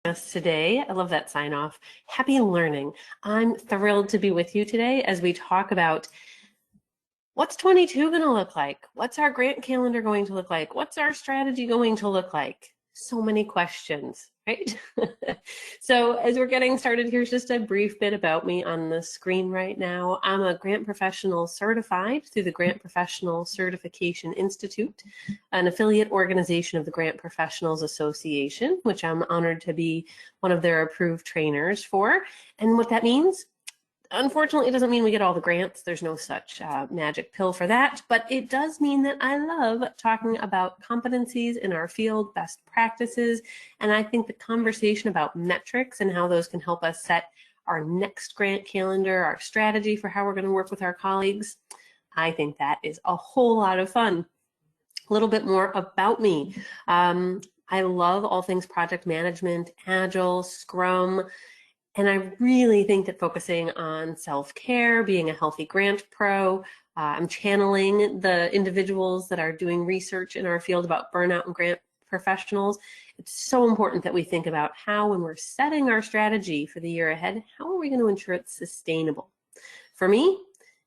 Us today. I love that sign off. Happy learning. I'm thrilled to be with you today as we talk about what's 22 going to look like? What's our grant calendar going to look like? What's our strategy going to look like? So many questions, right? So as we're getting started, here's just a brief bit about me on the screen right now. I'm a grant professional certified through the Grant Professional Certification Institute, an affiliate organization of the Grant Professionals Association, which I'm honored to be one of their approved trainers for. And what that means, unfortunately, it doesn't mean we get all the grants. There's no such magic pill for that, but it does mean that I love talking about competencies in our field, best practices, and I think the conversation about metrics and how those can help us set our next grant calendar, our strategy for how we're going to work with our colleagues, I think that is a whole lot of fun. A little bit more about me. I love all things project management, Agile, Scrum, and I really think that focusing on self-care, being a healthy grant pro, I'm channeling the individuals that are doing research in our field about burnout and grant professionals. It's so important that we think about how, when we're setting our strategy for the year ahead, how are we going to ensure it's sustainable? For me,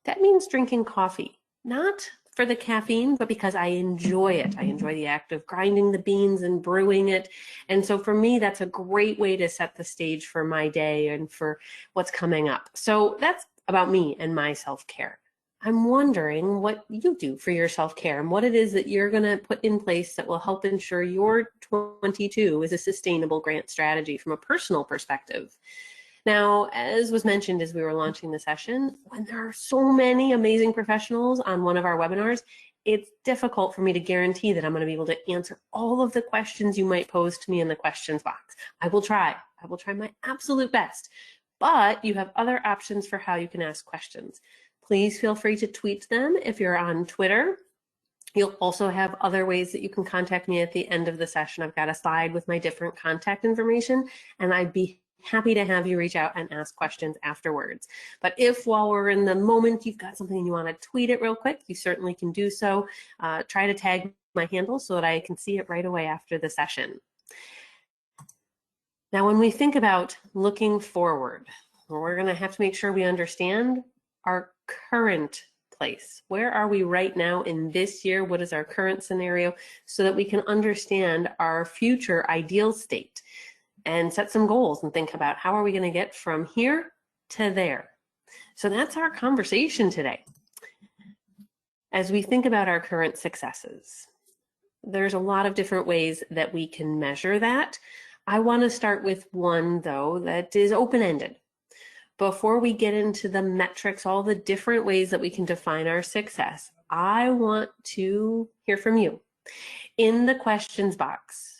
that means drinking coffee, not for the caffeine, but because I enjoy it. I enjoy the act of grinding the beans and brewing it. And so for me, that's a great way to set the stage for my day and for what's coming up. So that's about me and my self-care. I'm wondering what you do for your self-care and what it is that you're going to put in place that will help ensure your 22 is a sustainable grant strategy from a personal perspective. Now, as was mentioned as we were launching the session, when there are so many amazing professionals on one of our webinars, it's difficult for me to guarantee that I'm going to be able to answer all of the questions you might pose to me in the questions box. I will try my absolute best, but you have other options for how you can ask questions. Please feel free to tweet them if you're on Twitter. You'll also have other ways that you can contact me at the end of the session. I've got a slide with my different contact information, and I'd be happy to have you reach out and ask questions afterwards. But if while we're in the moment you've got something and you want to tweet it real quick, you certainly can do so. Try to tag my handle so that I can see it right away after the session. Now, when we think about looking forward, we're going to have to make sure we understand our current place. Where are we right now in this year? What is our current scenario so that we can understand our future ideal state and set some goals and think about how are we going to get from here to there. So that's our conversation today. As we think about our current successes, there's a lot of different ways that we can measure that. I want to start with one, though, that is open-ended. Before we get into the metrics, all the different ways that we can define our success, I want to hear from you. In the questions box,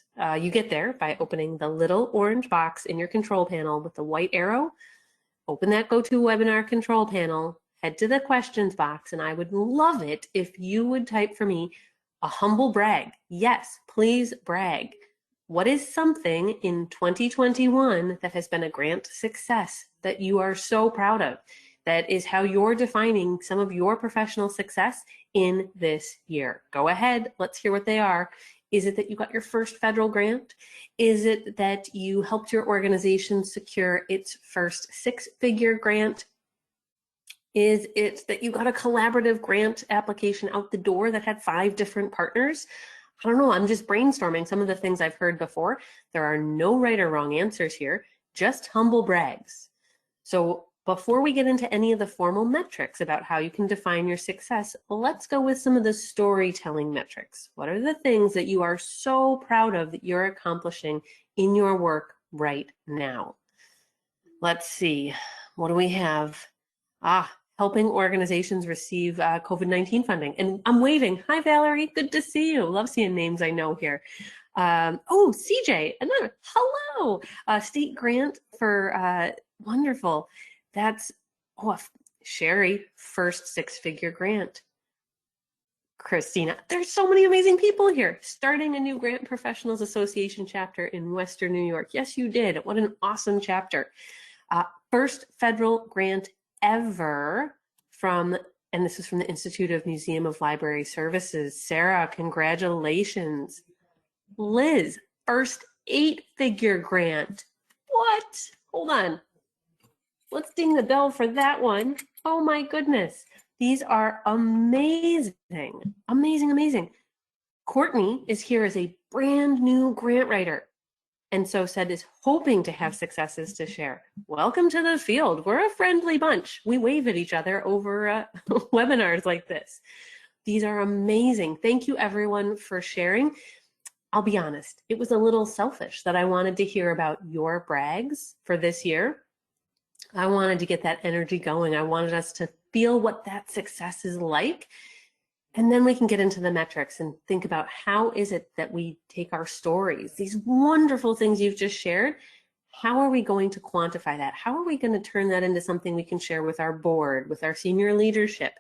you get there by opening the little orange box in your control panel with the white arrow. Open that GoToWebinar control panel, head to the questions box, and I would love it if you would type for me a humble brag. Yes, please brag. What is something in 2021 that has been a grant success that you are so proud of? That is how you're defining some of your professional success in this year. Go ahead, let's hear what they are. Is it that you got your first federal grant? Is it that you helped your organization secure its first six-figure grant? Is it that you got a collaborative grant application out the door that had 5 different partners? I don't know, I'm just brainstorming some of the things I've heard before. There are no right or wrong answers here, just humble brags. So before we get into any of the formal metrics about how you can define your success, let's go with some of the storytelling metrics. What are the things that you are so proud of that you're accomplishing in your work right now? Let's see, what do we have? Helping organizations receive COVID-19 funding. And I'm waving. Hi, Valerie. Good to see you. Love seeing names I know here. CJ, another. Hello. State grant for wonderful. That's Sherry, first 6-figure grant. Christina, there's so many amazing people here. Starting a new Grant Professionals Association chapter in Western New York. Yes, you did. What an awesome chapter. First federal grant ever from, and this is from the Institute of Museum of Library Services. Sarah, congratulations. Liz, first 8-figure grant. What? Hold on. Let's ding the bell for that one. Oh my goodness. These are amazing. Amazing, amazing. Courtney is here as a brand new grant writer, and so said is hoping to have successes to share. Welcome to the field. We're a friendly bunch. We wave at each other over webinars like this. These are amazing. Thank you everyone for sharing. I'll be honest, it was a little selfish that I wanted to hear about your brags for this year. I wanted to get that energy going. I wanted us to feel what that success is like. And then we can get into the metrics and think about how is it that we take our stories, these wonderful things you've just shared, how are we going to quantify that? How are we going to turn that into something we can share with our board, with our senior leadership,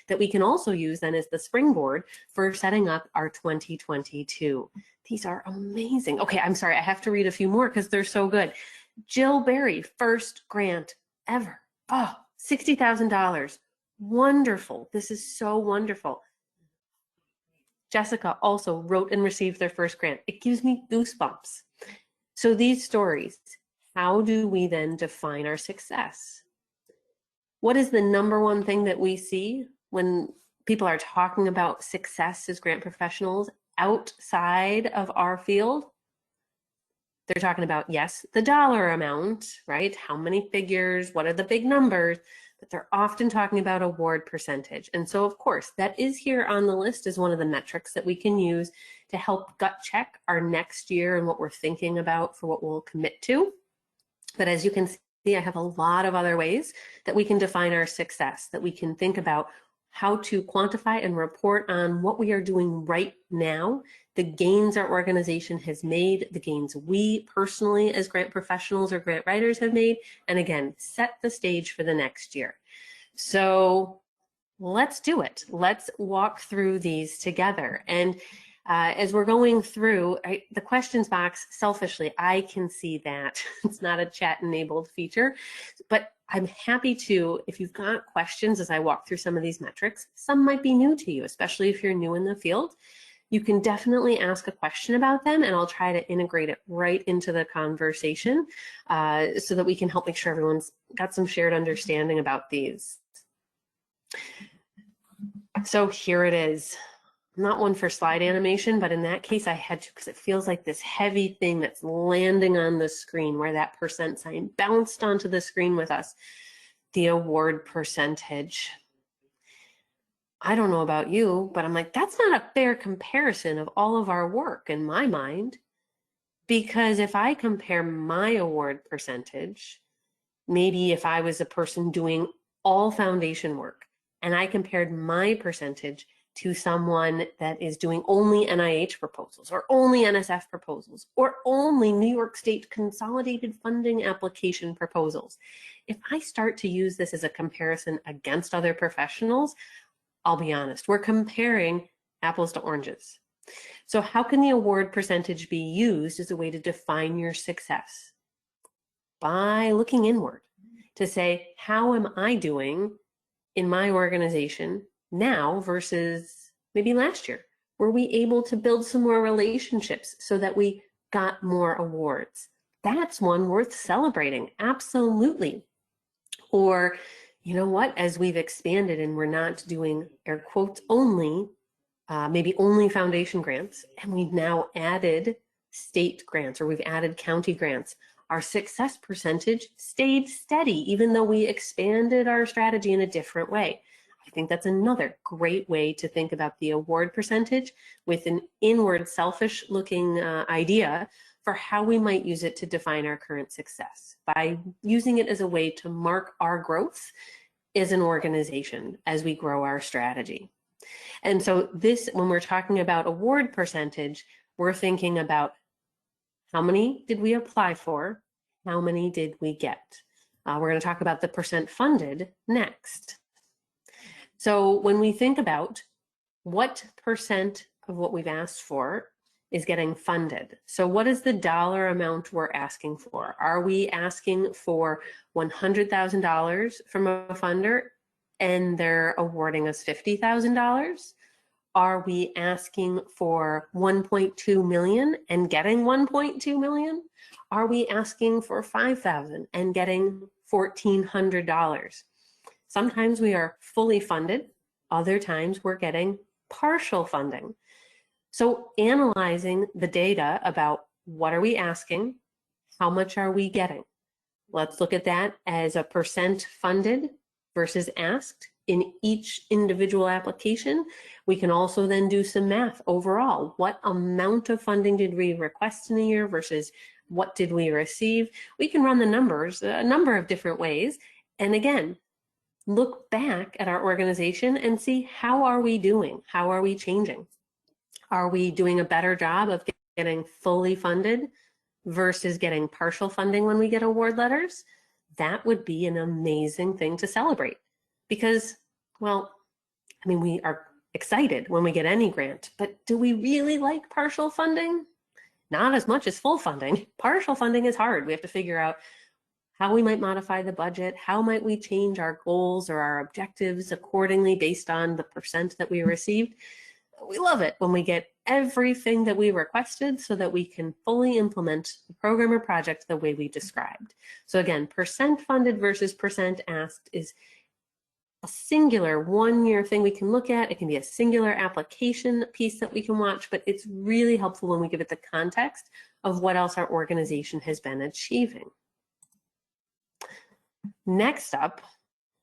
that we can also use then as the springboard for setting up our 2022. These are amazing. Okay, I'm sorry, I have to read a few more because they're so good. Jill Berry, first grant ever. Oh, $60,000. Wonderful. This is so wonderful. Jessica also wrote and received their first grant. It gives me goosebumps. So these stories, how do we then define our success? What is the number one thing that we see when people are talking about success as grant professionals outside of our field? They're talking about, yes, the dollar amount, right? How many figures, what are the big numbers? But they're often talking about award percentage. And so of course, that is here on the list as one of the metrics that we can use to help gut check our next year and what we're thinking about for what we'll commit to. But as you can see, I have a lot of other ways that we can define our success, that we can think about how to quantify and report on what we are doing right now, the gains our organization has made, the gains we personally as grant professionals or grant writers have made, and again, set the stage for the next year. So let's do it. Let's walk through these together. And as we're going through the questions box, selfishly, I can see that it's not a chat enabled feature, but I'm happy to, if you've got questions as I walk through some of these metrics, some might be new to you, especially if you're new in the field. You can definitely ask a question about them and I'll try to integrate it right into the conversation so that we can help make sure everyone's got some shared understanding about these. So here it is. Not one for slide animation, but in that case I had to because it feels like this heavy thing that's landing on the screen where that percent sign bounced onto the screen with us, the award percentage. I don't know about you, but I'm like, that's not a fair comparison of all of our work in my mind, because if I compare my award percentage, maybe if I was a person doing all foundation work and I compared my percentage to someone that is doing only NIH proposals or only NSF proposals or only New York State consolidated funding application proposals. If I start to use this as a comparison against other professionals, I'll be honest, we're comparing apples to oranges. So how can the award percentage be used as a way to define your success? By looking inward to say, how am I doing in my organization now versus maybe last year? Were we able to build some more relationships so that we got more awards? That's one worth celebrating, absolutely. Or, you know what, as we've expanded and we're not doing air quotes only, maybe only foundation grants, and we've now added state grants or we've added county grants, our success percentage stayed steady even though we expanded our strategy in a different way. I think that's another great way to think about the award percentage with an inward selfish looking idea for how we might use it to define our current success by using it as a way to mark our growth as an organization as we grow our strategy. And so this, when we're talking about award percentage, we're thinking about how many did we apply for? How many did we get? We're going to talk about the percent funded next. So when we think about what percent of what we've asked for is getting funded. So what is the dollar amount we're asking for? Are we asking for $100,000 from a funder and they're awarding us $50,000? Are we asking for 1.2 million and getting 1.2 million? Are we asking for 5,000 and getting $1,400? Sometimes we are fully funded, other times we're getting partial funding. So analyzing the data about what are we asking, how much are we getting? Let's look at that as a percent funded versus asked in each individual application. We can also then do some math overall. What amount of funding did we request in a year versus what did we receive? We can run the numbers a number of different ways. And again, look back at our organization and see how are we doing? How are we changing? Are we doing a better job of getting fully funded versus getting partial funding when we get award letters? That would be an amazing thing to celebrate because, well, I mean, we are excited when we get any grant, but do we really like partial funding? Not as much as full funding. Partial funding is hard. We have to figure out how we might modify the budget, how might we change our goals or our objectives accordingly based on the percent that we received. We love it when we get everything that we requested so that we can fully implement the program or project the way we described. So again, percent funded versus percent asked is a singular one-year thing we can look at. It can be a singular application piece that we can watch, but it's really helpful when we give it the context of what else our organization has been achieving. Next up,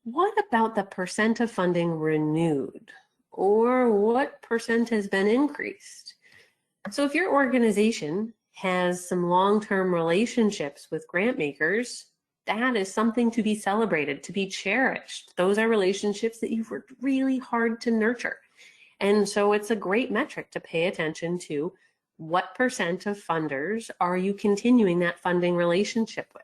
what about the percent of funding renewed? Or what percent has been increased? So if your organization has some long-term relationships with grant makers, that is something to be celebrated, to be cherished. Those are relationships that you've worked really hard to nurture. And so it's a great metric to pay attention to. What percent of funders are you continuing that funding relationship with?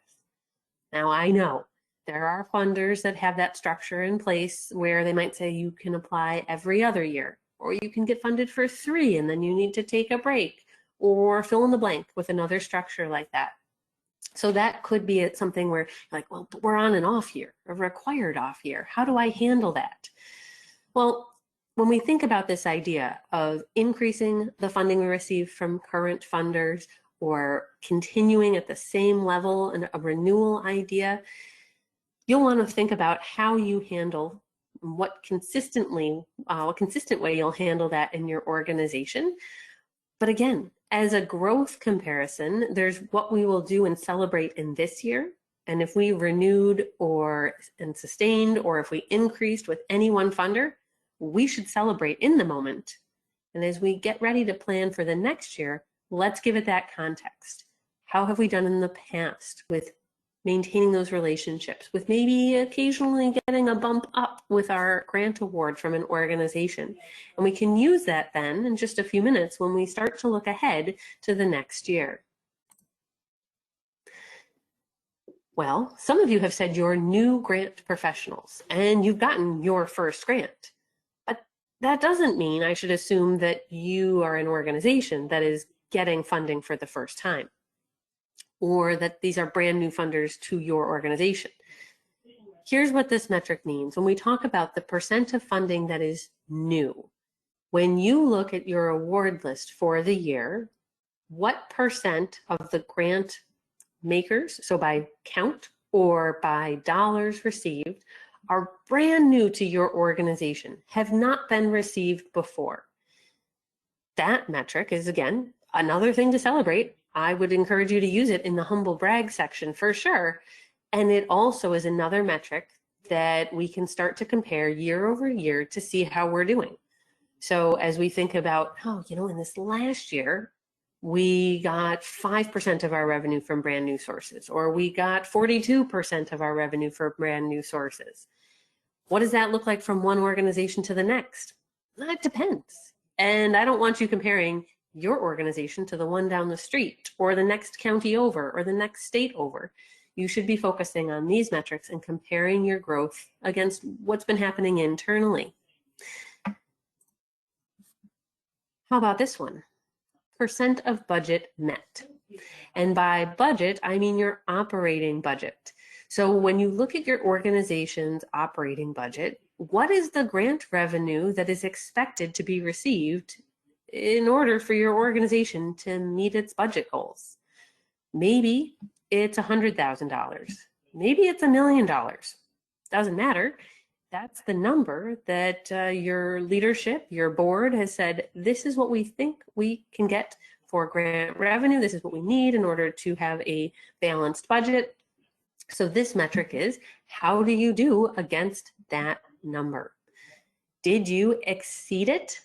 Now, I know there are funders that have that structure in place where they might say you can apply every other year, or you can get funded for 3 and then you need to take a break, or fill in the blank with another structure like that. So that could be something where you're like, well, but we're on an off year, a required off year. How do I handle that? Well, when we think about this idea of increasing the funding we receive from current funders or continuing at the same level and a renewal idea, you'll want to think about how you handle what consistent way you'll handle that in your organization. But again, as a growth comparison, there's what we will do and celebrate in this year. And if we renewed and sustained, or if we increased with any one funder, we should celebrate in the moment. And as we get ready to plan for the next year, let's give it that context. How have we done in the past with maintaining those relationships, with maybe occasionally getting a bump up with our grant award from an organization? And we can use that then in just a few minutes when we start to look ahead to the next year. Well, some of you have said you're new grant professionals and you've gotten your first grant. But that doesn't mean I should assume that you are an organization that is getting funding for the first time, or that these are brand new funders to your organization. Here's what this metric means. When we talk about the percent of funding that is new, when you look at your award list for the year, what percent of the grant makers, so by count or by dollars received, are brand new to your organization, have not been received before? That metric is, again, another thing to celebrate. I would encourage you to use it in the humble brag section for sure. And it also is another metric that we can start to compare year over year to see how we're doing. So as we think about, oh, in this last year, we got 5% of our revenue from brand new sources, or we got 42% of our revenue for brand new sources. What does that look like from one organization to the next? It depends. And I don't want you comparing your organization to the one down the street or the next county over or the next state over. You should be focusing on these metrics and comparing your growth against what's been happening internally. How about this one? Percent of budget met. And by budget, I mean your operating budget. So when you look at your organization's operating budget, what is the grant revenue that is expected to be received in order for your organization to meet its budget goals? Maybe it's $100,000. Maybe it's $1 million. Doesn't matter. That's the number that your leadership, your board has said, this is what we think we can get for grant revenue. This is what we need in order to have a balanced budget. So this metric is, how do you do against that number? Did you exceed it?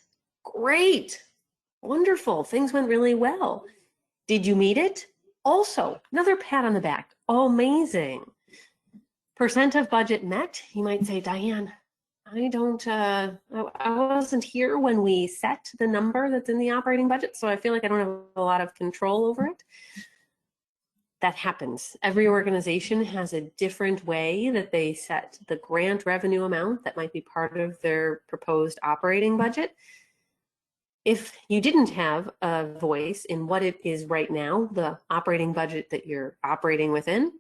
Great, wonderful, things went really well. Did you meet it? Also, another pat on the back, amazing. Percent of budget met, you might say, Diane, I wasn't here when we set the number that's in the operating budget, so I feel like I don't have a lot of control over it. That happens. Every organization has a different way that they set the grant revenue amount that might be part of their proposed operating budget. If you didn't have a voice in what it is right now, the operating budget that you're operating within,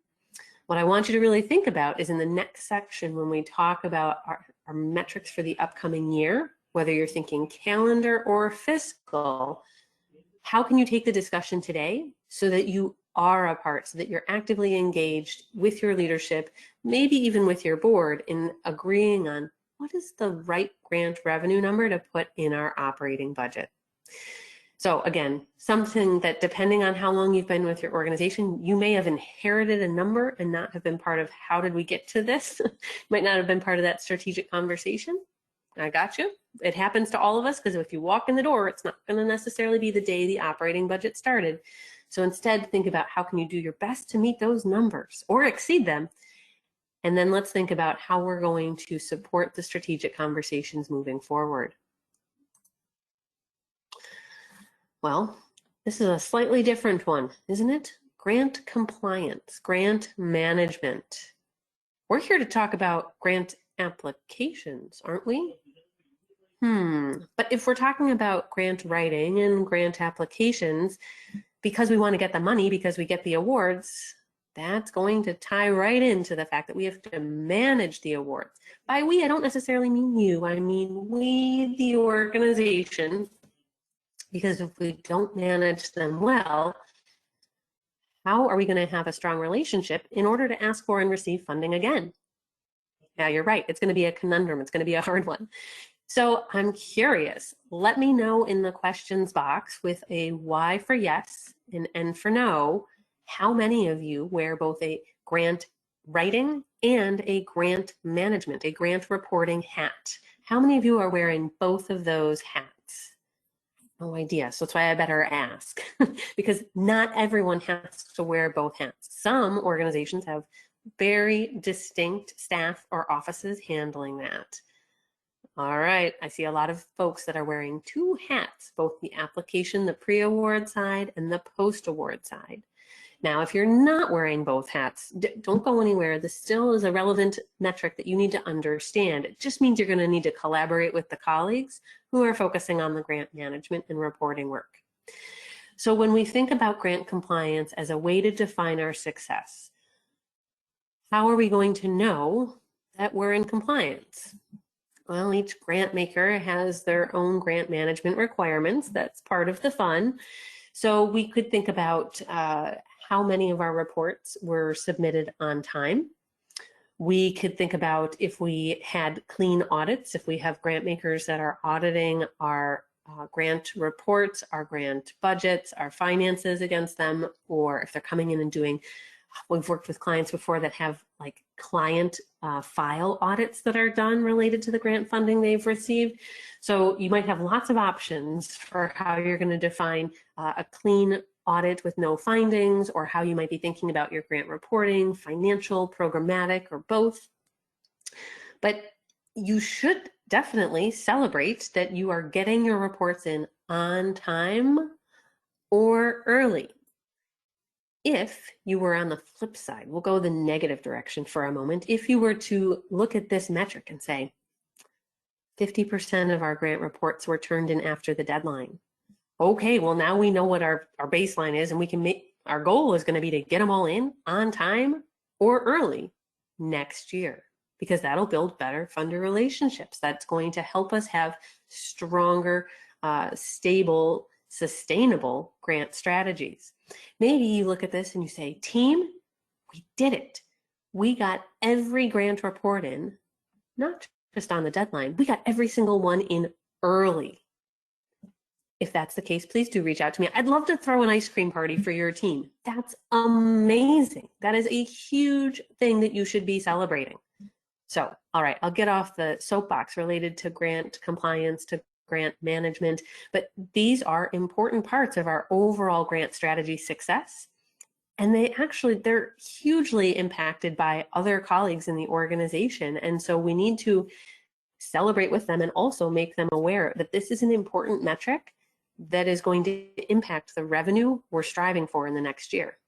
what I want you to really think about is in the next section when we talk about our metrics for the upcoming year, whether you're thinking calendar or fiscal, how can you take the discussion today so that you are a part, so that you're actively engaged with your leadership, maybe even with your board, in agreeing on what is the right grant revenue number to put in our operating budget. So again, something that depending on how long you've been with your organization, you may have inherited a number and not have been part of how did we get to this. Might not have been part of that strategic conversation. I got you. It happens to all of us because if you walk in the door, it's not going to necessarily be the day the operating budget started. So instead, think about how can you do your best to meet those numbers or exceed them. And then let's think about how we're going to support the strategic conversations moving forward. Well, this is a slightly different one, isn't it? Grant compliance, grant management. We're here to talk about grant applications, aren't we? But if we're talking about grant writing and grant applications, because we want to get the money, because we get the awards, that's going to tie right into the fact that we have to manage the awards. By we, I don't necessarily mean you, I mean we, the organization, because if we don't manage them well, how are we going to have a strong relationship in order to ask for and receive funding again? Yeah, you're right. It's going to be a conundrum. It's going to be a hard one. So I'm curious. Let me know in the questions box with a Y for yes and N for no, how many of you wear both a grant writing and a grant management, a grant reporting hat? How many of you are wearing both of those hats? No idea. So that's why I better ask because not everyone has to wear both hats. Some organizations have very distinct staff or offices handling that. All right, I see a lot of folks that are wearing two hats, both the application, the pre-award side, and the post-award side. Now, if you're not wearing both hats, don't go anywhere. This still is a relevant metric that you need to understand. It just means you're going to need to collaborate with the colleagues who are focusing on the grant management and reporting work. So when we think about grant compliance as a way to define our success, how are we going to know that we're in compliance? Well, each grant maker has their own grant management requirements. That's part of the fun. So we could think about how many of our reports were submitted on time. We could think about if we had clean audits, if we have grant makers that are auditing our grant reports, our grant budgets, our finances against them, or if they're coming in and doing, we've worked with clients before that have like client file audits that are done related to the grant funding they've received. So you might have lots of options for how you're going to define a clean audit with no findings, or how you might be thinking about your grant reporting, financial, programmatic, or both. But you should definitely celebrate that you are getting your reports in on time or early. If you were on the flip side, we'll go the negative direction for a moment. If you were to look at this metric and say, 50% of our grant reports were turned in after the deadline. Okay, well now we know what our baseline is and we can make, our goal is going to be to get them all in on time or early next year. because that'll build better funder relationships. That's going to help us have stronger, stable, sustainable grant strategies. Maybe you look at this and you say, team, we did it. We got every grant report in, not just on the deadline, we got every single one in early. If that's the case, please do reach out to me. I'd love to throw an ice cream party for your team. That's amazing. That is a huge thing that you should be celebrating. So, all right, I'll get off the soapbox related to grant compliance, to grant management, but these are important parts of our overall grant strategy success. And they're hugely impacted by other colleagues in the organization. And so we need to celebrate with them and also make them aware that this is an important metric that is going to impact the revenue we're striving for in the next year.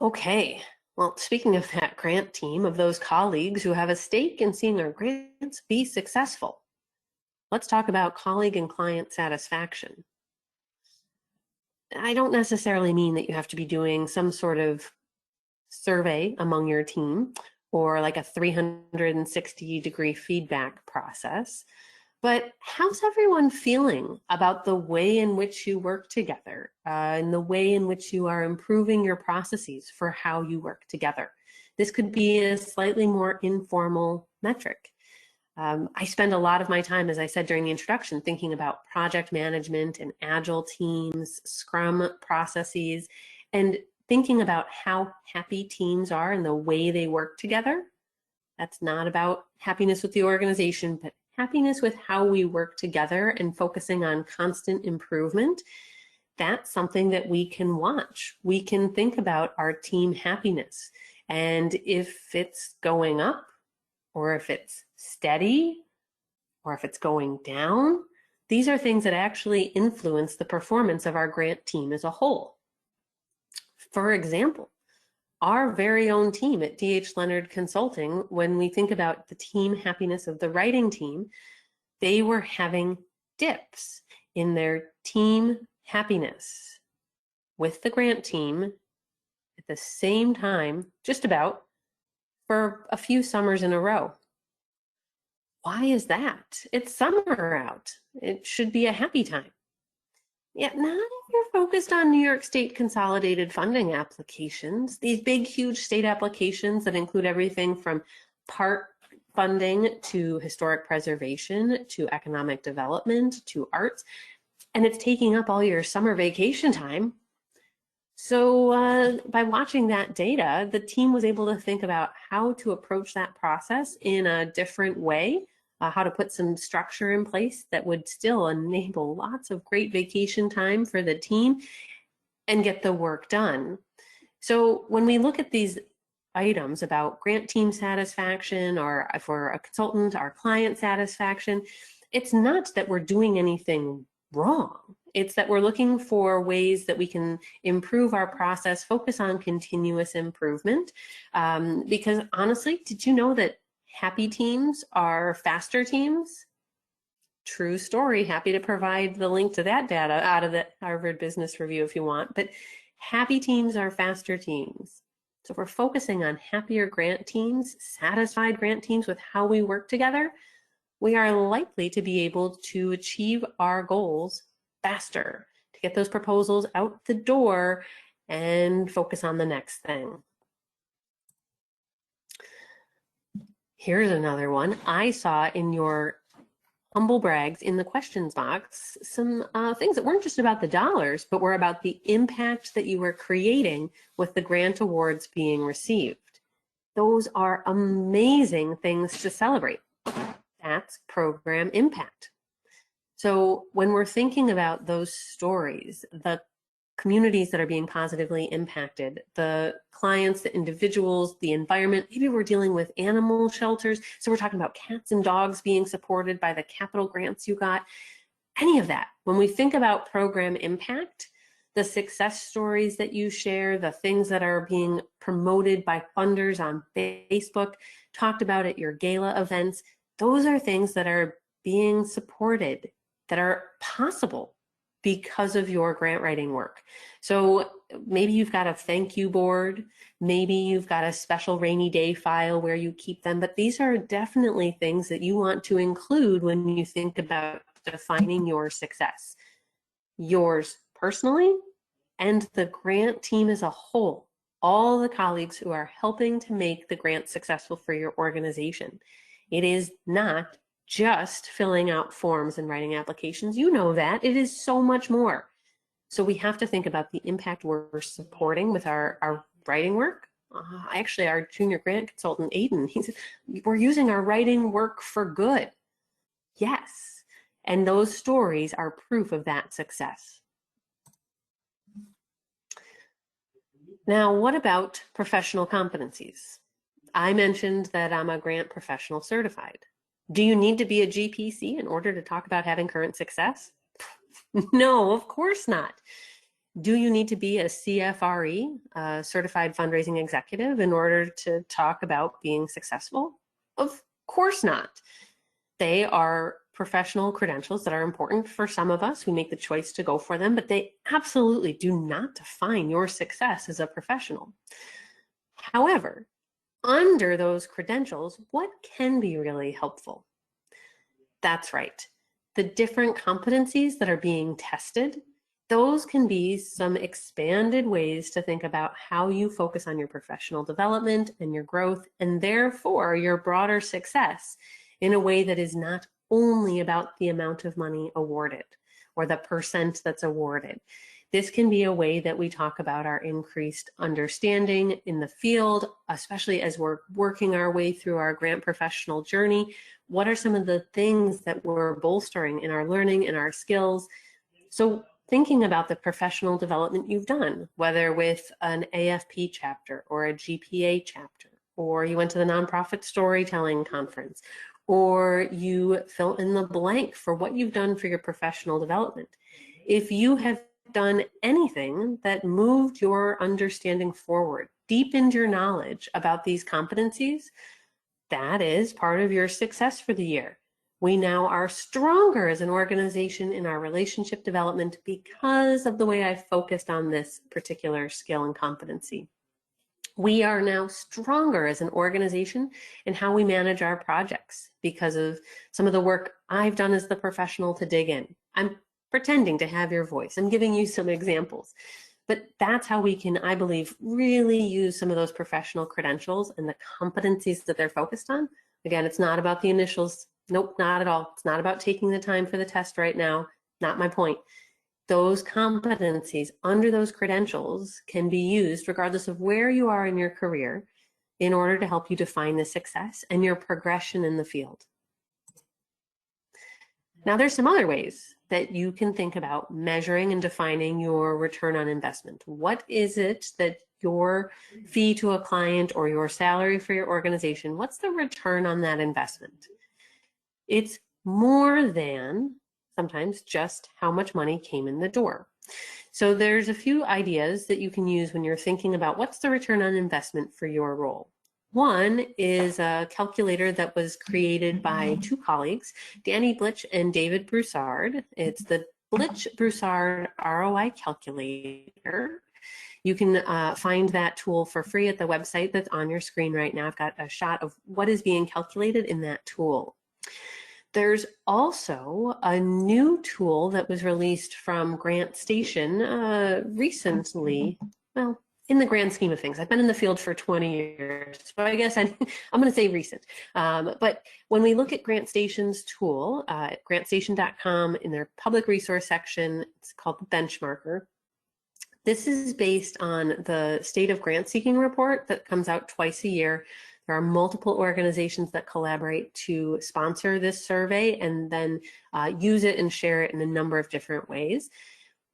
Okay, well, speaking of that grant team, of those colleagues who have a stake in seeing our grants be successful, let's talk about colleague and client satisfaction. I don't necessarily mean that you have to be doing some sort of survey among your team or like a 360-degree feedback process, but how's everyone feeling about the way in which you work together and the way in which you are improving your processes for how you work together? This could be a slightly more informal metric. I spend a lot of my time, as I said during the introduction, thinking about project management and agile teams, Scrum processes, and thinking about how happy teams are and the way they work together. That's not about happiness with the organization, but happiness with how we work together and focusing on constant improvement. That's something that we can watch. We can think about our team happiness. And if it's going up, or if it's steady, or if it's going down, these are things that actually influence the performance of our grant team as a whole. For example, our very own team at D.H. Leonard Consulting, when we think about the team happiness of the writing team, they were having dips in their team happiness with the grant team at the same time, just about, for a few summers in a row. Why is that? It's summer out. It should be a happy time. Yeah, not if you're focused on New York State consolidated funding applications, these big, huge state applications that include everything from part funding to historic preservation to economic development to arts, and it's taking up all your summer vacation time. So by watching that data, the team was able to think about how to approach that process in a different way, how to put some structure in place that would still enable lots of great vacation time for the team and get the work done. So when we look at these items about grant team satisfaction, or for a consultant, our client satisfaction, it's not that we're doing anything wrong. It's that we're looking for ways that we can improve our process, focus on continuous improvement. Because honestly, did you know that happy teams are faster teams? True story. Happy to provide the link to that data out of the Harvard Business Review if you want. But happy teams are faster teams. So if we're focusing on happier grant teams, satisfied grant teams with how we work together, we are likely to be able to achieve our goals faster, to get those proposals out the door and focus on the next thing. Here's another one. I saw in your humble brags in the questions box some things that weren't just about the dollars, but were about the impact that you were creating with the grant awards being received. Those are amazing things to celebrate. That's program impact. So when we're thinking about those stories, the communities that are being positively impacted, the clients, the individuals, the environment, maybe we're dealing with animal shelters, so we're talking about cats and dogs being supported by the capital grants you got, any of that. When we think about program impact, the success stories that you share, the things that are being promoted by funders on Facebook, talked about at your gala events, those are things that are being supported, that are possible because of your grant writing work. So maybe you've got a thank you board, maybe you've got a special rainy day file where you keep them, but these are definitely things that you want to include when you think about defining your success, yours personally and the grant team as a whole, all the colleagues who are helping to make the grant successful for your organization. It is not just filling out forms and writing applications. You know that. It is so much more. So we have to think about the impact we're supporting with our writing work. Actually, our junior grant consultant, Aiden, he said, we're using our writing work for good. Yes, and those stories are proof of that success. Now, what about professional competencies? I mentioned that I'm a grant professional certified. Do you need to be a GPC in order to talk about having current success? No, of course not. Do you need to be a CFRE, a certified fundraising executive, in order to talk about being successful? Of course not. They are professional credentials that are important for some of us who make the choice to go for them, but they absolutely do not define your success as a professional. However, under those credentials, what can be really helpful? That's right. The different competencies that are being tested, those can be some expanded ways to think about how you focus on your professional development and your growth, and therefore your broader success in a way that is not only about the amount of money awarded or the percent that's awarded. This can be a way that we talk about our increased understanding in the field, especially as we're working our way through our grant professional journey. What are some of the things that we're bolstering in our learning and our skills? So thinking about the professional development you've done, whether with an AFP chapter or a GPA chapter, or you went to the nonprofit storytelling conference, or you fill in the blank for what you've done for your professional development. If you have done anything that moved your understanding forward, deepened your knowledge about these competencies, that is part of your success for the year. We now are stronger as an organization in our relationship development because of the way I focused on this particular skill and competency. We are now stronger as an organization in how we manage our projects because of some of the work I've done as the professional to dig in. I'm pretending to have your voice. I'm giving you some examples. But that's how we can, I believe, really use some of those professional credentials and the competencies that they're focused on. Again, it's not about the initials. Nope, not at all. It's not about taking the time for the test right now. Not my point. Those competencies under those credentials can be used regardless of where you are in your career in order to help you define the success and your progression in the field. Now, there's some other ways that you can think about measuring and defining your return on investment. What is it that your fee to a client or your salary for your organization, what's the return on that investment? It's more than sometimes just how much money came in the door. So there's a few ideas that you can use when you're thinking about what's the return on investment for your role. One is a calculator that was created by two colleagues, Danny Blitch and David Broussard. It's the Blitch-Broussard ROI calculator. You can find that tool for free at the website that's on your screen right now. I've got a shot of what is being calculated in that tool. There's also a new tool that was released from GrantStation recently. Well, in the grand scheme of things, I've been in the field for 20 years, so I guess I'm going to say recent. But when we look at GrantStation's tool, at grantstation.com, in their public resource section, it's called the Benchmarker. This is based on the State of Grant Seeking report that comes out twice a year. There are multiple organizations that collaborate to sponsor this survey and then use it and share it in a number of different ways.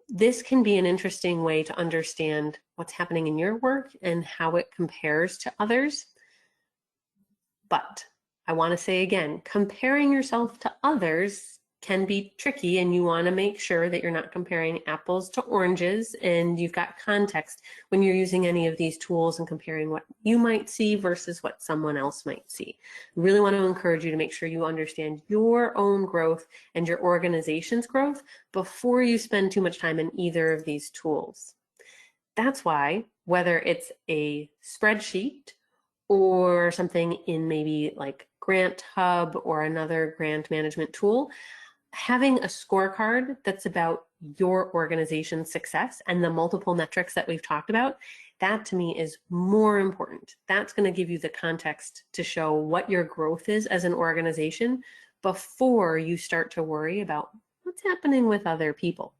This can be an interesting way to understand what's happening in your work and how it compares to others. But I want to say again, comparing yourself to others can be tricky, and you want to make sure that you're not comparing apples to oranges and you've got context when you're using any of these tools and comparing what you might see versus what someone else might see. I really want to encourage you to make sure you understand your own growth and your organization's growth before you spend too much time in either of these tools. That's why, whether it's a spreadsheet or something in maybe like Grant Hub or another grant management tool, having a scorecard that's about your organization's success and the multiple metrics that we've talked about, that to me is more important. That's going to give you the context to show what your growth is as an organization before you start to worry about what's happening with other people.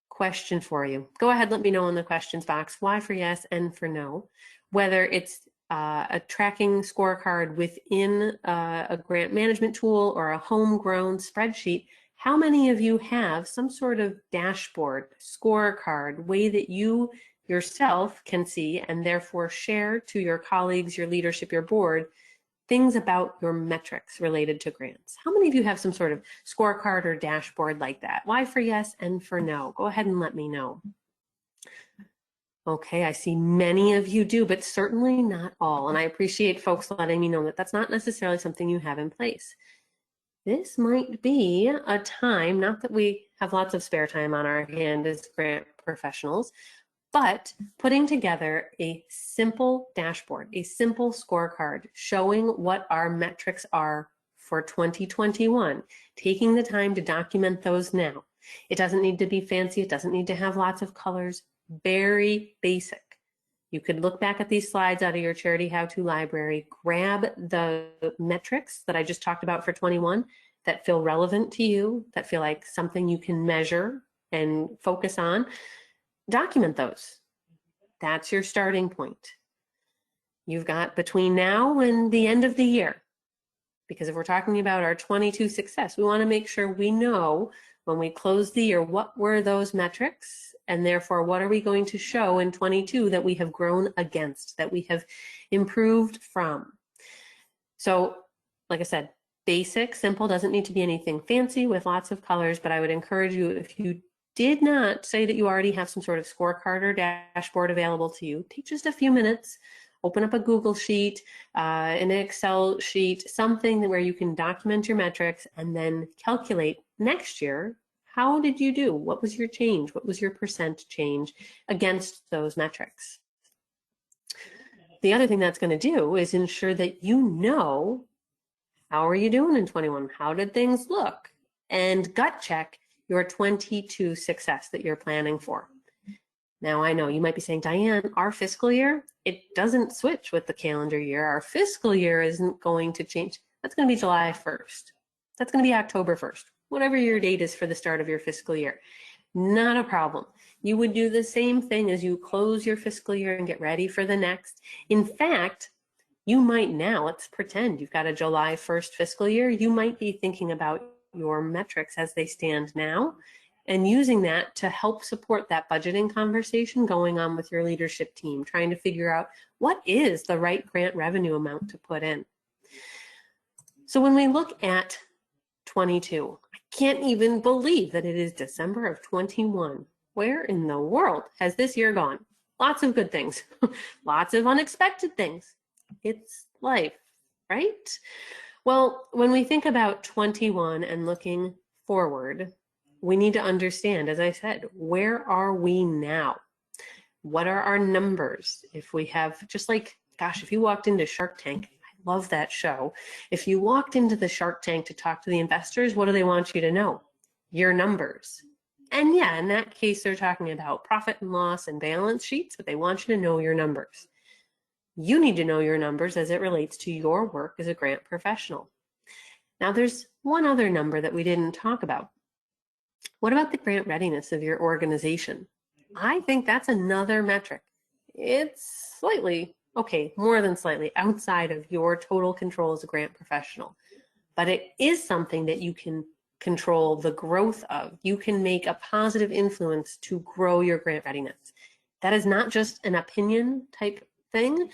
Question for you. Go ahead, let me know in the questions box why for yes and for no. Whether it's a tracking scorecard within a grant management tool or a homegrown spreadsheet, how many of you have some sort of dashboard, scorecard, way that you yourself can see and therefore share to your colleagues, your leadership, your board, things about your metrics related to grants? How many of you have some sort of scorecard or dashboard like that? Why for yes and for no? Go ahead and let me know. Okay, I see many of you do, but certainly not all. And I appreciate folks letting me know that that's not necessarily something you have in place. This might be a time, not that we have lots of spare time on our hand as grant professionals, but putting together a simple dashboard, a simple scorecard showing what our metrics are for 2021, taking the time to document those now. It doesn't need to be fancy. It doesn't need to have lots of colors. Very basic. You could look back at these slides out of your charity how-to library, grab the metrics that I just talked about for 21 that feel relevant to you, that feel like something you can measure and focus on. Document those. That's your starting point. You've got between now and the end of the year, because if we're talking about our 22 success, we want to make sure we know when we close the year, what were those metrics? And therefore, what are we going to show in 22 that we have grown against, that we have improved from? So, like I said, basic, simple, doesn't need to be anything fancy with lots of colors, but I would encourage you, if you did not say that you already have some sort of scorecard or dashboard available to you, take just a few minutes, open up a Google sheet, an Excel sheet, something where you can document your metrics and then calculate next year, how did you do? What was your change? What was your percent change against those metrics? The other thing that's going to do is ensure that you know, how are you doing in 21? How did things look? And gut check your 22 success that you're planning for. Now, I know you might be saying, Diane, our fiscal year, it doesn't switch with the calendar year. Our fiscal year isn't going to change. That's going to be July 1st. That's going to be October 1st, whatever your date is for the start of your fiscal year. Not a problem. You would do the same thing as you close your fiscal year and get ready for the next. In fact, you might now, let's pretend you've got a July 1st fiscal year, you might be thinking about your metrics as they stand now and using that to help support that budgeting conversation going on with your leadership team, trying to figure out what is the right grant revenue amount to put in. So when we look at 22, I can't even believe that it is December of 21. Where in the world has this year gone? Lots of good things, lots of unexpected things. It's life, right? Well, when we think about 21 and looking forward, we need to understand, as I said, where are we now? What are our numbers? If we have, just like, gosh, if you walked into Shark Tank, I love that show. If you walked into the Shark Tank to talk to the investors, what do they want you to know? Your numbers. And yeah, in that case, they're talking about profit and loss and balance sheets, but they want you to know your numbers. You need to know your numbers as it relates to your work as a grant professional. Now, there's one other number that we didn't talk about. What about the grant readiness of your organization? I think that's another metric. It's slightly, okay, more than slightly outside of your total control as a grant professional, but it is something that you can control the growth of. You can make a positive influence to grow your grant readiness. That is not just an opinion type thing.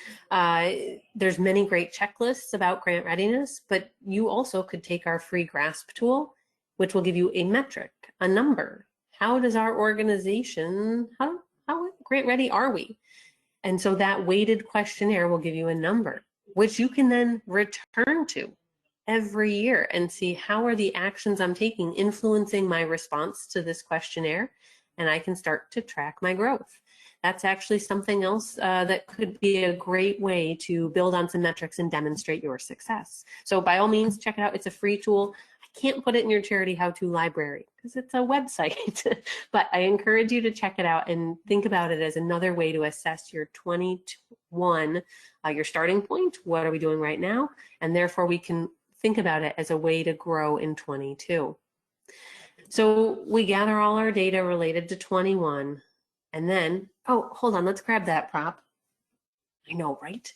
There's many great checklists about grant readiness, but you also could take our free GRASP tool, which will give you a metric, a number. How does our organization, how grant ready are we? And so that weighted questionnaire will give you a number, which you can then return to every year and see how are the actions I'm taking influencing my response to this questionnaire, and I can start to track my growth. That's actually something else that could be a great way to build on some metrics and demonstrate your success. So by all means, check it out. It's a free tool. I can't put it in your charity how-to library because it's a website, but I encourage you to check it out and think about it as another way to assess your 21, your starting point. What are we doing right now? And therefore we can think about it as a way to grow in 22. So we gather all our data related to 21. And then, oh, hold on, let's grab that prop. I know, right?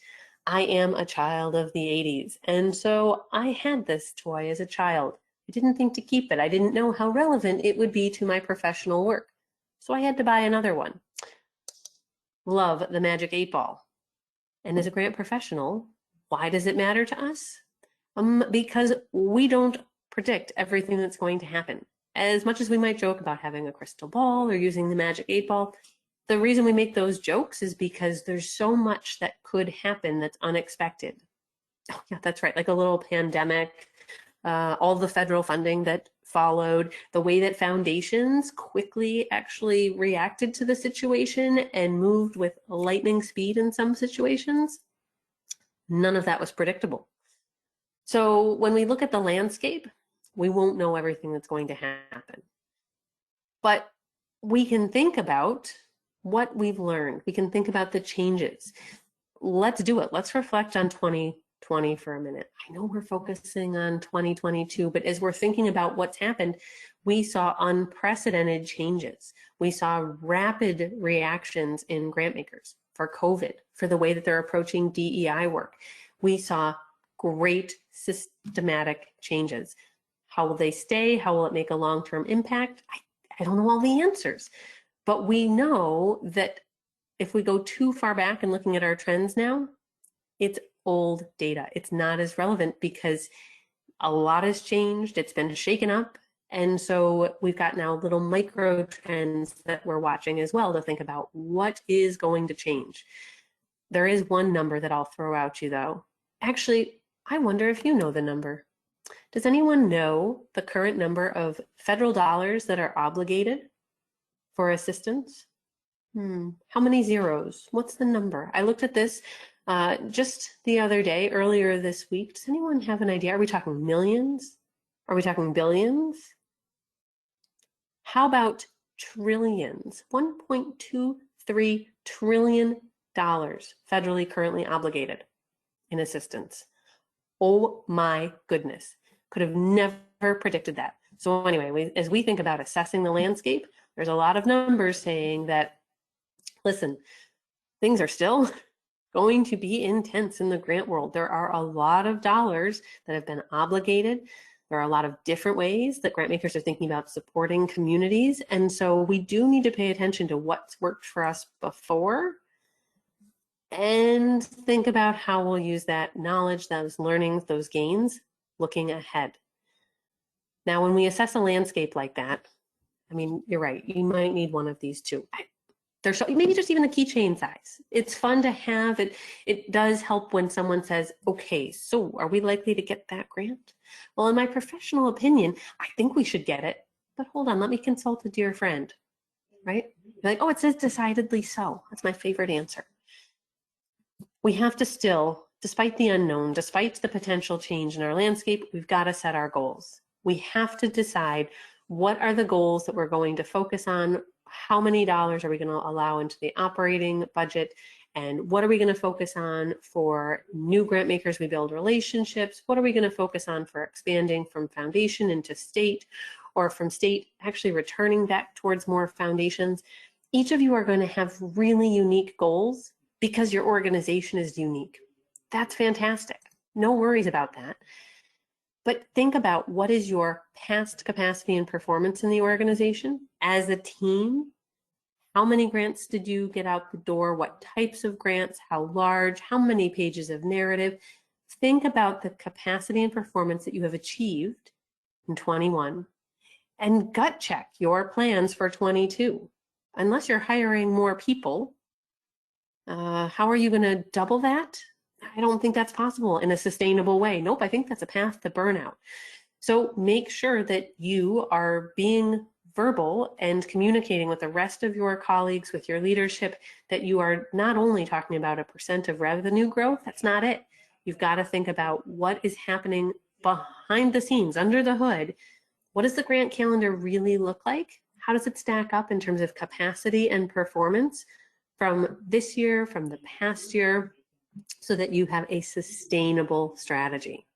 I am a child of the 80s. And so I had this toy as a child. I didn't think to keep it. I didn't know how relevant it would be to my professional work. So I had to buy another one. Love the Magic 8-Ball. And as a grant professional, why does it matter to us? Because we don't predict everything that's going to happen. As much as we might joke about having a crystal ball or using the Magic 8-Ball, the reason we make those jokes is because there's so much that could happen that's unexpected. Oh yeah, that's right, like a little pandemic, all the federal funding that followed, the way that foundations quickly actually reacted to the situation and moved with lightning speed in some situations. None of that was predictable. So when we look at the landscape, we won't know everything that's going to happen. But we can think about what we've learned. We can think about the changes. Let's do it. Let's reflect on 2020 for a minute. I know we're focusing on 2022, but as we're thinking about what's happened, we saw unprecedented changes. We saw rapid reactions in grant makers for COVID, for the way that they're approaching DEI work. We saw great systematic changes. How will they stay? How will it make a long-term impact? I don't know all the answers, but we know that if we go too far back and looking at our trends now, it's old data. It's not as relevant because a lot has changed. It's been shaken up. And so we've got now little micro trends that we're watching as well to think about what is going to change. There is one number that I'll throw out you though. Actually, I wonder if you know the number. Does anyone know the current number of federal dollars that are obligated for assistance? How many zeros? What's the number? I looked at this just the other day, earlier this week. Does anyone have an idea? Are we talking millions? Are we talking billions? How about trillions? $1.23 trillion federally currently obligated in assistance. Oh my goodness. Could have never predicted that. So anyway, as we think about assessing the landscape, there's a lot of numbers saying that, listen, things are still going to be intense in the grant world. There are a lot of dollars that have been obligated. There are a lot of different ways that grant makers are thinking about supporting communities. And so we do need to pay attention to what's worked for us before and think about how we'll use that knowledge, those learnings, those gains, looking ahead. Now, when we assess a landscape like that, I mean, you're right, you might need one of these two. There's maybe just even the keychain size. It's fun to have. It does help when someone says, okay, so are we likely to get that grant? Well, in my professional opinion, I think we should get it, but hold on, let me consult a dear friend, right? You're like, oh, it says decidedly so. That's my favorite answer. We have to still, despite the unknown, despite the potential change in our landscape, we've got to set our goals. We have to decide what are the goals that we're going to focus on, how many dollars are we going to allow into the operating budget, and what are we going to focus on for new grant makers we build relationships, what are we going to focus on for expanding from foundation into state, or from state actually returning back towards more foundations. Each of you are going to have really unique goals because your organization is unique. That's fantastic. No worries about that. But think about what is your past capacity and performance in the organization as a team. How many grants did you get out the door? What types of grants? How large? How many pages of narrative? Think about the capacity and performance that you have achieved in 21 and gut check your plans for 22. Unless you're hiring more people, how are you going to double that? I don't think that's possible in a sustainable way. Nope, I think that's a path to burnout. So make sure that you are being verbal and communicating with the rest of your colleagues, with your leadership, that you are not only talking about a % of revenue growth, that's not it. You've got to think about what is happening behind the scenes, under the hood. What does the grant calendar really look like? How does it stack up in terms of capacity and performance from this year, from the past year, so that you have a sustainable strategy?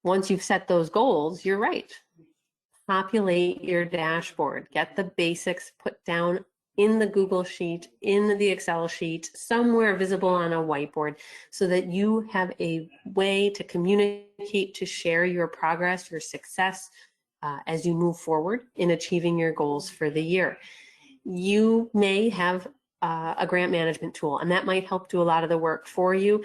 Once you've set those goals, you're right. Populate your dashboard. Get the basics put down in the Google Sheet, in the Excel sheet, somewhere visible on a whiteboard, so that you have a way to communicate, to share your progress, your success as you move forward in achieving your goals for the year. You may have a grant management tool, and that might help do a lot of the work for you.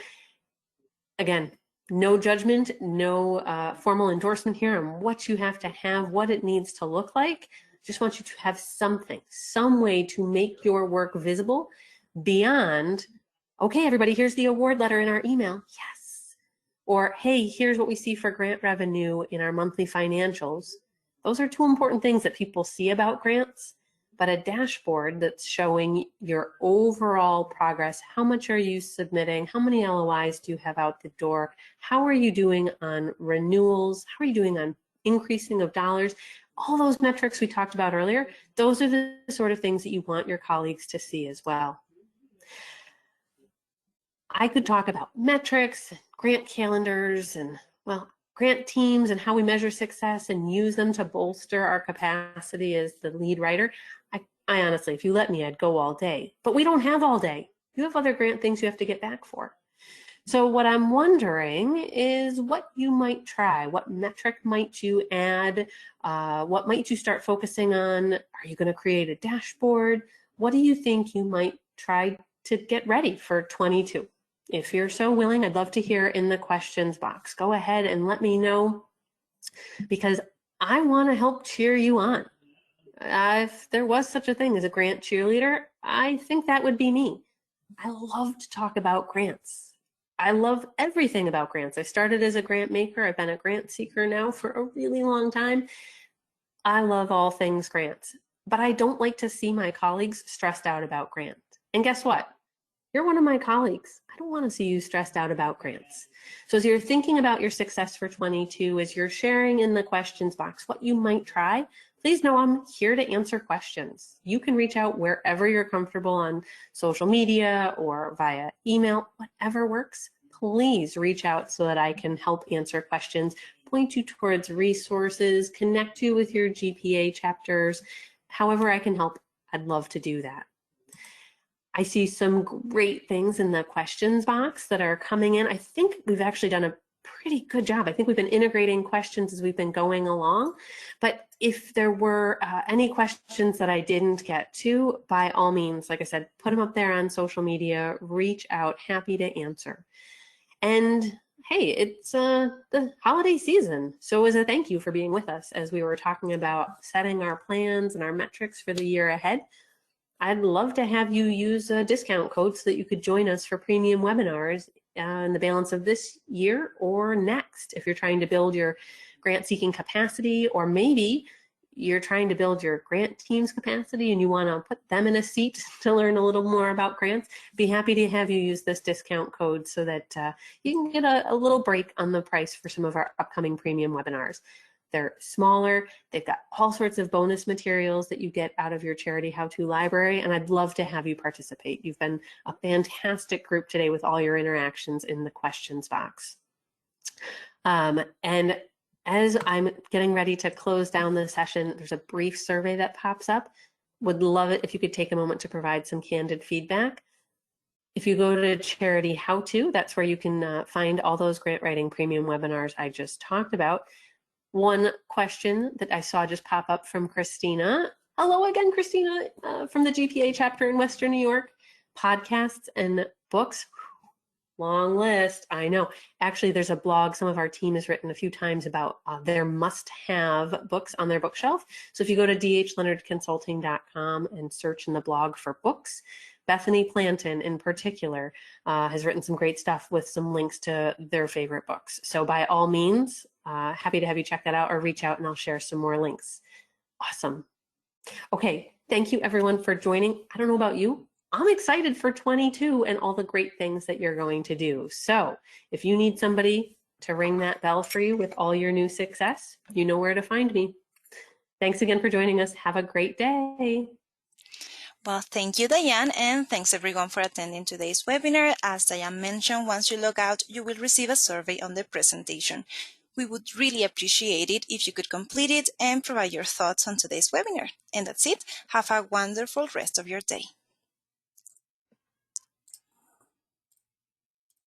Again, no judgment, no formal endorsement here on what you have to have, what it needs to look like. Just want you to have something, some way to make your work visible beyond, okay, everybody, here's the award letter in our email. Yes. Or, hey, here's what we see for grant revenue in our monthly financials. Those are two important things that people see about grants, but a dashboard that's showing your overall progress. How much are you submitting? How many LOIs do you have out the door? How are you doing on renewals? How are you doing on increasing of dollars? All those metrics we talked about earlier, those are the sort of things that you want your colleagues to see as well. I could talk about metrics, grant calendars, and, well, grant teams and how we measure success and use them to bolster our capacity as the lead writer. I honestly, if you let me, I'd go all day. But we don't have all day. You have other grant things you have to get back for. So what I'm wondering is what you might try. What metric might you add? What might you start focusing on? Are you going to create a dashboard? What do you think you might try to get ready for 22? If you're so willing, I'd love to hear in the questions box. Go ahead and let me know, because I want to help cheer you on. If there was such a thing as a grant cheerleader, I think that would be me. I love to talk about grants. I love everything about grants. I started as a grant maker. I've been a grant seeker now for a really long time. I love all things grants, but I don't like to see my colleagues stressed out about grants. And guess what? You're one of my colleagues. I don't want to see you stressed out about grants. So as you're thinking about your success for 22, as you're sharing in the questions box what you might try, please know I'm here to answer questions. You can reach out wherever you're comfortable on social media or via email, whatever works. Please reach out so that I can help answer questions, point you towards resources, connect you with your GPA chapters. However I can help, I'd love to do that. I see some great things in the questions box that are coming in. I think we've actually done a pretty good job. I think we've been integrating questions as we've been going along. But if there were any questions that I didn't get to, by all means, like I said, put them up there on social media, reach out, happy to answer. And hey, it's the holiday season. So as a thank you for being with us as we were talking about setting our plans and our metrics for the year ahead, I'd love to have you use a discount code so that you could join us for premium webinars in the balance of this year or next. If you're trying to build your grant seeking capacity, or maybe you're trying to build your grant team's capacity and you want to put them in a seat to learn a little more about grants, be happy to have you use this discount code so that you can get a little break on the price for some of our upcoming premium webinars. They're smaller, they've got all sorts of bonus materials that you get out of your charity how-to library, and I'd love to have you participate. You've been a fantastic group today with all your interactions in the questions box. And as I'm getting ready to close down the session, there's a brief survey that pops up. Would love it if you could take a moment to provide some candid feedback. If you go to Charity How-To, that's where you can find all those grant writing premium webinars I just talked about. One question that I saw just pop up from Christina. Hello again, Christina, from the GPA chapter in Western New York. Podcasts and books. Long list, I know. Actually, there's a blog some of our team has written a few times about their must-have books on their bookshelf. So if you go to dhleonardconsulting.com and search in the blog for books, Bethany Planton in particular has written some great stuff with some links to their favorite books. So by all means, happy to have you check that out or reach out and I'll share some more links. Awesome. Okay, thank you everyone for joining. I don't know about you, I'm excited for 22 and all the great things that you're going to do. So if you need somebody to ring that bell for you with all your new success, you know where to find me. Thanks again for joining us. Have a great day. Well, thank you, Diane, and thanks everyone for attending today's webinar. As Diane mentioned, once you log out, you will receive a survey on the presentation. We would really appreciate it if you could complete it and provide your thoughts on today's webinar. And that's it. Have a wonderful rest of your day.